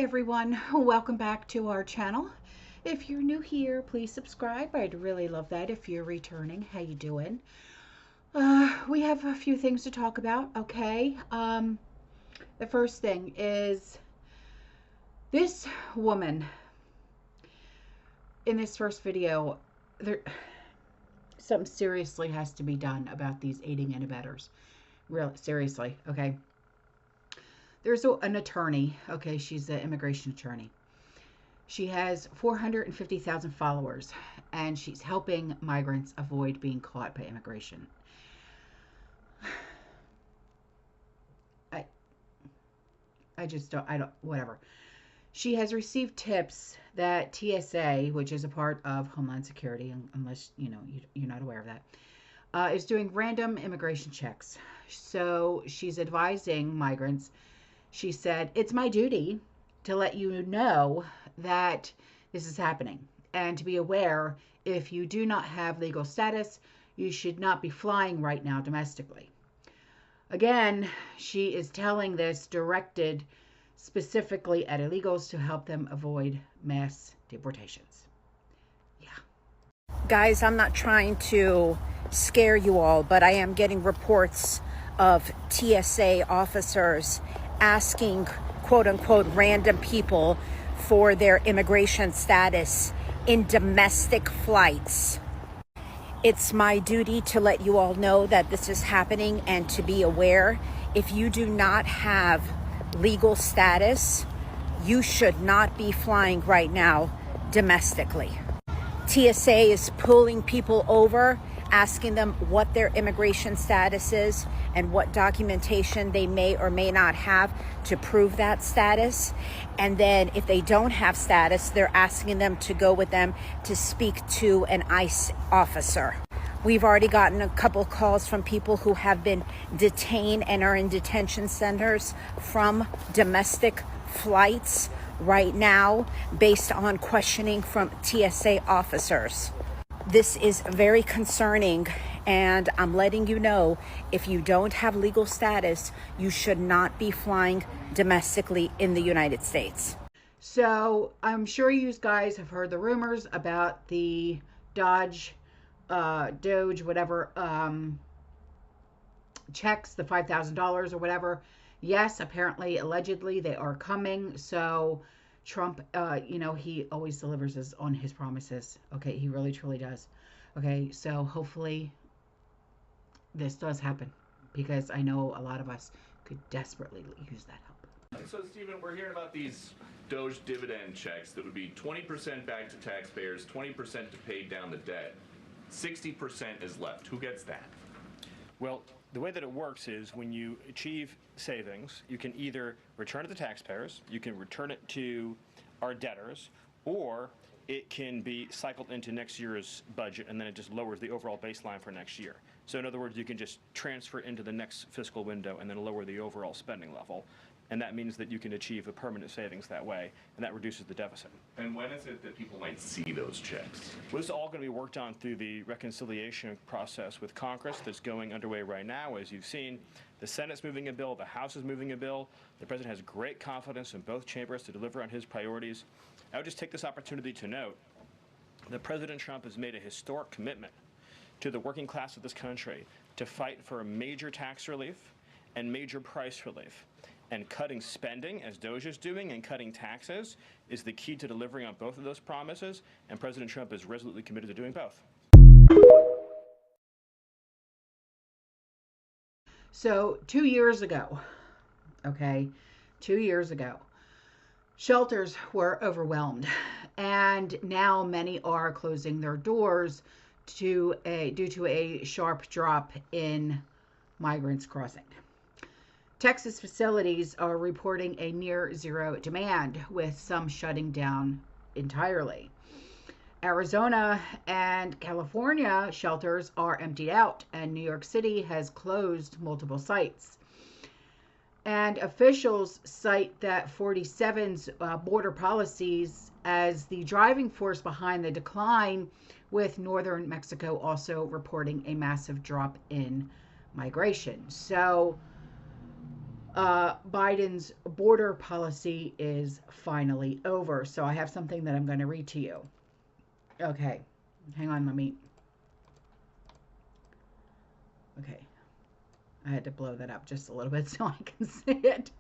everyone, welcome back to our channel. If you're new here, please subscribe. I'd really love that. If you're returning, how you doing? We have a few things to talk about. Okay, the first thing is this woman in this first video. Something seriously has to be done about these aiding and abettors. Really seriously. Okay, there's an attorney. Okay, she's an immigration attorney. She has 450,000 followers, and she's helping migrants avoid being caught by immigration. I just don't, whatever. She has received tips that TSA, which is a part of Homeland Security, unless you're not aware of that, is doing random immigration checks. So she's advising migrants. She said, "It's my duty to let you know that this is happening, and to be aware, if you do not have legal status, you should not be flying right now domestically." Again, she is telling this directed specifically at illegals to help them avoid mass deportations. Yeah. Guys, I'm not trying to scare you all, but I am getting reports of TSA officers asking quote unquote random people for their immigration status in domestic flights. It's my duty to let you all know that this is happening and to be aware. If you do not have legal status, you should not be flying right now domestically. TSA is pulling people over, asking them what their immigration status is and what documentation they may or may not have to prove that status. And then if they don't have status, they're asking them to go with them to speak to an ICE officer. We've already gotten a couple calls from people who have been detained and are in detention centers from domestic flights right now based on questioning from TSA officers. This is very concerning, and I'm letting you know, if you don't have legal status, you should not be flying domestically in the United States. So I'm sure you guys have heard the rumors about the DOGE, whatever, checks, the $5,000 or whatever. Yes, apparently, allegedly, they are coming. So Trump, he always delivers on his promises. Okay, he really, truly does. Okay, so hopefully this does happen, because I know a lot of us could desperately use that help. So, Stephen, we're hearing about these DOGE dividend checks that would be 20% back to taxpayers, 20% to pay down the debt. 60% is left. Who gets that? Well, the way that it works is when you achieve savings, you can either return it to taxpayers, you can return it to our debtors, or it can be cycled into next year's budget, and then it just lowers the overall baseline for next year. So in other words, you can just transfer into the next fiscal window and then lower the overall spending level. And that means that you can achieve a permanent savings that way, and that reduces the deficit. And when is it that people might see those checks? Well, this is all going to be worked on through the reconciliation process with Congress that's going underway right now. As you've seen, the Senate's moving a bill, the House is moving a bill. The President has great confidence in both chambers to deliver on his priorities. I would just take this opportunity to note that President Trump has made a historic commitment to the working class of this country to fight for major tax relief and major price relief. And cutting spending, as DOGE is doing, and cutting taxes is the key to delivering on both of those promises, and President Trump is resolutely committed to doing both. So 2 years ago, okay, 2 years ago, shelters were overwhelmed, and now many are closing their doors due to a sharp drop in migrants crossing. Texas facilities are reporting a near zero demand, with some shutting down entirely. Arizona and California shelters are emptied out, and New York City has closed multiple sites. And officials cite that 47's border policies as the driving force behind the decline, with northern Mexico also reporting a massive drop in migration. So Biden's border policy is finally over. So I have something that I'm going to read to you. Okay, hang on, okay, I had to blow that up just a little bit so I can see it.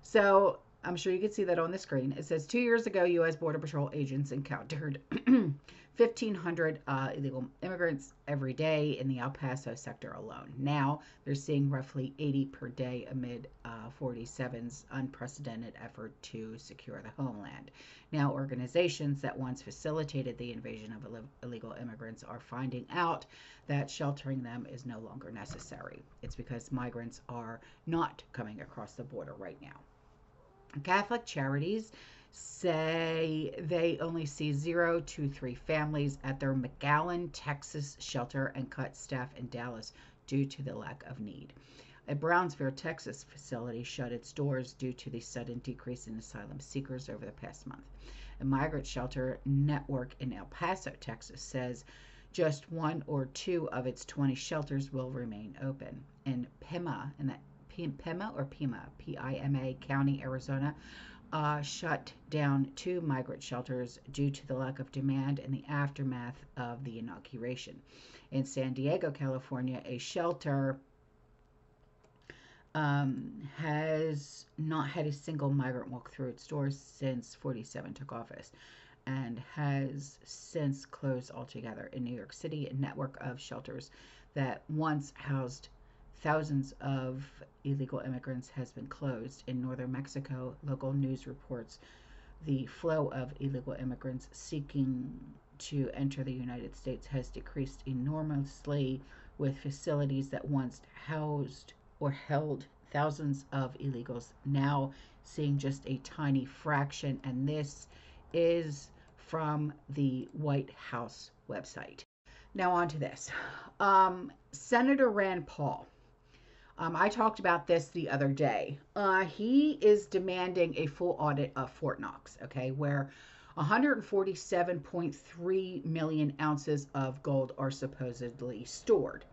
So I'm sure you can see that on the screen. It says 2 years ago, U.S. Border Patrol agents encountered 1,500 illegal immigrants every day in the El Paso sector alone. Now they're seeing roughly 80 per day amid 47's unprecedented effort to secure the homeland. Now organizations that once facilitated the invasion of illegal immigrants are finding out that sheltering them is no longer necessary. It's because migrants are not coming across the border right now. Catholic Charities say they only see 0 to 3 families at their McAllen, Texas shelter and cut staff in Dallas due to the lack of need. A Brownsville, Texas facility shut its doors due to the sudden decrease in asylum seekers over the past month. A migrant shelter network in El Paso, Texas says just 1 or 2 of its 20 shelters will remain open. In Pima, Pima County, Arizona, shut down 2 migrant shelters due to the lack of demand in the aftermath of the inauguration. In San Diego, California, a shelter has not had a single migrant walk through its doors since 47 took office and has since closed altogether. In New York City, a network of shelters that once housed thousands of illegal immigrants has been closed. In northern Mexico, local news reports the flow of illegal immigrants seeking to enter the United States has decreased enormously, with facilities that once housed or held thousands of illegals now seeing just a tiny fraction. And this is from the White House website. Now on to this. Senator Rand Paul. I talked about this the other day. He is demanding a full audit of Fort Knox, okay, where 147.3 million ounces of gold are supposedly stored.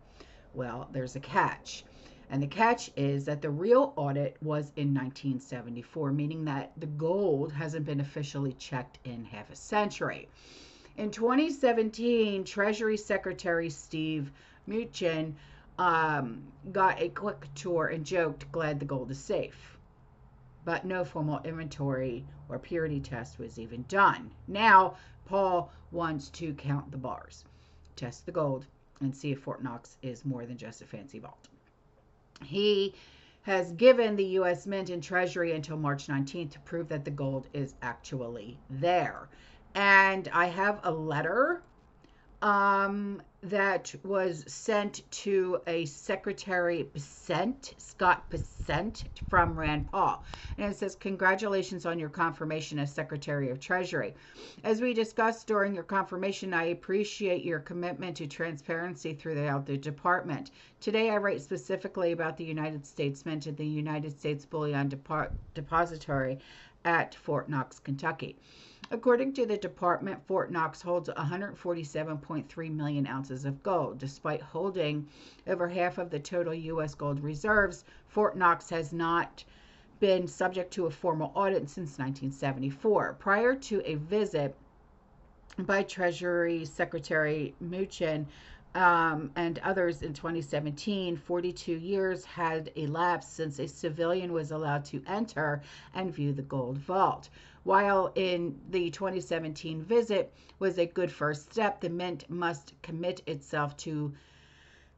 Well, there's a catch. And the catch is that the real audit was in 1974, meaning that the gold hasn't been officially checked in half a century. In 2017, Treasury Secretary Steve Mnuchin got a quick tour and joked, glad the gold is safe. But no formal inventory or purity test was even done. Now, Paul wants to count the bars, test the gold, and see if Fort Knox is more than just a fancy vault. He has given the U.S. Mint and Treasury until March 19th to prove that the gold is actually there. And I have a letter that was sent to a Secretary Scott Bessent from Rand Paul. And it says, congratulations on your confirmation as Secretary of Treasury. As we discussed during your confirmation, I appreciate your commitment to transparency throughout the department. Today, I write specifically about the United States Mint and the United States Bullion Depository at Fort Knox, Kentucky. According to the department, Fort Knox holds 147.3 million ounces of gold. Despite holding over half of the total U.S. gold reserves, Fort Knox has not been subject to a formal audit since 1974. Prior to a visit by Treasury Secretary Mnuchin and others in 2017, 42 years had elapsed since a civilian was allowed to enter and view the gold vault. While in the 2017 visit was a good first step, the Mint must commit itself to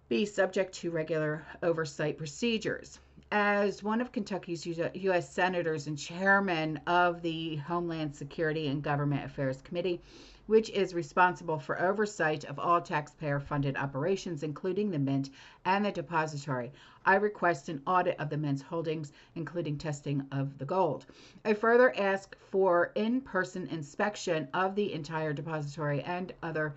be subject to regular oversight procedures. As one of Kentucky's U.S. senators and chairman of the Homeland Security and Government Affairs Committee, which is responsible for oversight of all taxpayer-funded operations, including the Mint and the depository, I request an audit of the Mint's holdings, including testing of the gold. I further ask for in-person inspection of the entire depository and other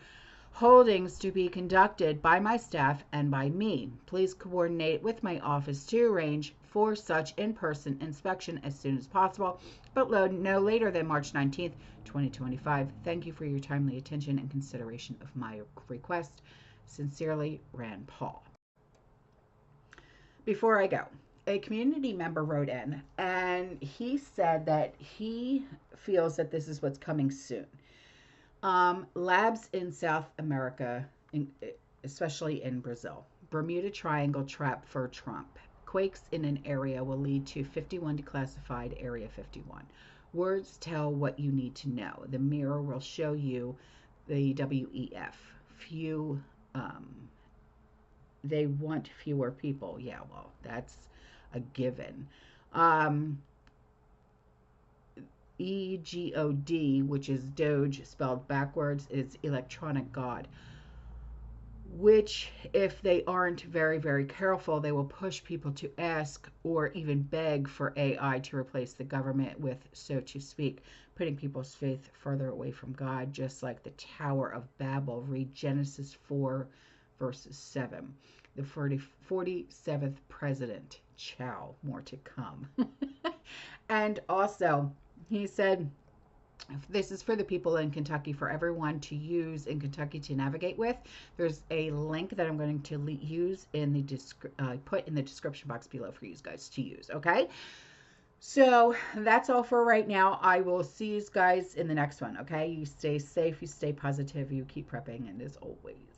holdings to be conducted by my staff and by me. Please coordinate with my office to arrange for such in-person inspection as soon as possible, but no later than March 19th, 2025. Thank you for your timely attention and consideration of my request. Sincerely, Rand Paul. Before I go, a community member wrote in and he said that he feels that this is what's coming soon. Labs in South America, especially in Brazil. Bermuda Triangle trap for Trump. Quakes in an area will lead to 51 declassified Area 51. Words tell what you need to know. The mirror will show you the WEF. Few, they want fewer people. Yeah, well, that's a given. EGOD, which is DOGE spelled backwards, is electronic God, which, if they aren't very, very careful, they will push people to ask or even beg for AI to replace the government with, so to speak, putting people's faith further away from God, just like the Tower of Babel. Read Genesis 4, verses 7. The 47th president. Ciao. More to come. And also, he said, this is for the people in Kentucky, for everyone to use in Kentucky to navigate with. There's a link that I'm going to use in the put in the description box below for you guys to use. Okay, so that's all for right now. I will see you guys in the next one. Okay, you stay safe, you stay positive, you keep prepping, and as always,